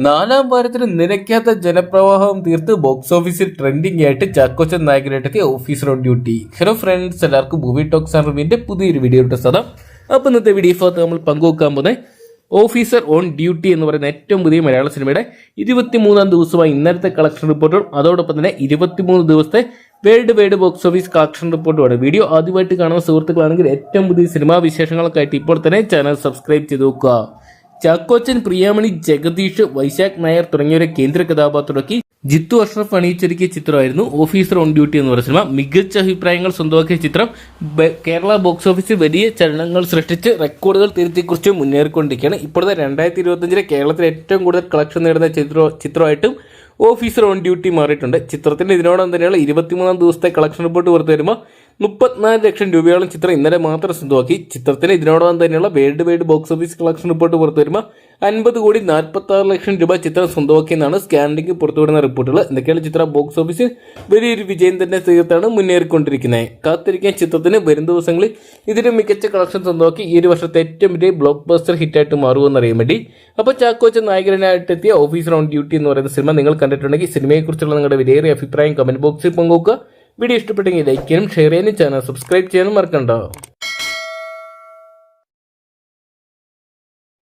നാലാം വാരത്തിന് നിലയ്ക്കാത്ത ജനപ്രവാഹം തീർത്ത് ബോക്സ് ഓഫീസിൽ ട്രെൻഡിംഗ് ആയിട്ട് ചാക്കോച്ചൻ നായകനായിട്ടെത്തിയ officer on duty. Hello friends, എല്ലാവർക്കും മൂവി ടോക്സ് ആൻഡ് റിവ്യൂവിന്റെ പുതിയൊരു വീഡിയോയുടെ സദാ. അപ്പോൾ ഇന്നത്തെ വീഡിയോക്കകത്ത് നമ്മൾ പങ്കുവെക്കാൻ പോകുന്നത് ഓഫീസർ ഓൺ ഡ്യൂട്ടി എന്ന് പറയുന്ന ഏറ്റവും പുതിയ മലയാള സിനിമയുടെ 23-ാം ദിവസമായി ഇന്നലത്തെ കളക്ഷൻ റിപ്പോർട്ടും അതോടൊപ്പം തന്നെ 23 ദിവസത്തെ world wide box office collection റിപ്പോർട്ടുമാണ്. വീഡിയോ ആദ്യമായിട്ട് കാണുന്ന സുഹൃത്തുക്കളാണെങ്കിൽ ഏറ്റവും പുതിയ സിനിമാ വിശേഷങ്ങൾക്കായിട്ട് ഇപ്പോൾ തന്നെ ചാനൽ സബ്സ്ക്രൈബ് ചെയ്ത് നോക്കുക. ചാക്കോച്ചൻ, പ്രിയാമണി, ജഗദീഷ്, വൈശാഖ് നായർ തുടങ്ങിയവരെ കേന്ദ്ര കഥാപാത്രമാക്കി ജിത്തു അഷ്റഫ് അണിയിച്ചൊരുക്കിയ ചിത്രമായിരുന്നു ഓഫീസർ ഓൺ ഡ്യൂട്ടി എന്ന് പറയുന്ന സിനിമ. മികച്ച അഭിപ്രായങ്ങൾ സ്വന്തമാക്കിയ ചിത്രം കേരള ബോക്സ് ഓഫീസിൽ വലിയ ചലനങ്ങൾ സൃഷ്ടിച്ച് റെക്കോർഡുകൾ തിരുത്തിക്കുറിച്ച് മുന്നേറിക്കൊണ്ടിരിക്കുകയാണ്. ഇപ്പോഴത്തെ 2025 കേരളത്തിൽ ഏറ്റവും കൂടുതൽ കളക്ഷൻ നേടുന്ന ചിത്രമായിട്ടും ഓഫീസർ ഓൺ ഡ്യൂട്ടി മാറിയിട്ടുണ്ട്. ചിത്രത്തിന്റെ ഇതിനോടൊപ്പം തന്നെയുള്ള 23-ാം ദിവസത്തെ കളക്ഷൻ റിപ്പോർട്ട് പുറത്തു വരുമ്പോൾ 34 ലക്ഷം രൂപയോളം ചിത്രം ഇന്നലെ മാത്രം സ്വന്തമാക്കി. ചിത്രത്തിന് ഇതിനോടൊപ്പം തന്നെയുള്ള world wide box office collection report പുറത്തു വരുമ്പോൾ 50,46,00,000 രൂപ ചിത്രം സ്വന്തമാക്കിയെന്നാണ് സ്കാനിംഗ് പുറത്തുവിടുന്ന റിപ്പോർട്ടുകൾ. എന്തൊക്കെയാണ് ചിത്രം ബോക്സ് ഓഫീസിൽ വലിയൊരു വിജയം തന്നെ തീർത്താണ് മുന്നേറിക്കൊണ്ടിരിക്കുന്നത്. കാത്തിരിക്കാൻ ചിത്രത്തിന് വരും ദിവസങ്ങളിൽ ഇതിലും മികച്ച കളക്ഷൻ സ്വന്തമാക്കി ഈ ഒരു വർഷത്തെ ഏറ്റവും വലിയ ബ്ലോക്ക് ബസ്റ്റർ ഹിറ്റായിട്ട് മാറുമെന്ന് അറിയാൻ വേണ്ടി. അപ്പോൾ ചാക്കോച്ചൻ നായകനായിട്ടെത്തിയ ഓഫീസർ ഓൺ ഡ്യൂട്ടി എന്ന് പറയുന്ന സിനിമ നിങ്ങൾ കണ്ടിട്ടുണ്ടെങ്കിൽ സിനിമയെക്കുറിച്ചുള്ള നിങ്ങളുടെ വിലയേറിയ അഭിപ്രായം കമന്റ് ബോക്സിൽ പങ്കുവെക്കുക. വീഡിയോ ഇഷ്ടപ്പെട്ടെങ്കിൽ ലൈക്ക് ചെയ്യാനും ഷെയർ ചെയ്യാനും ചാനൽ സബ്സ്ക്രൈബ് ചെയ്യാനും മറക്കണ്ട.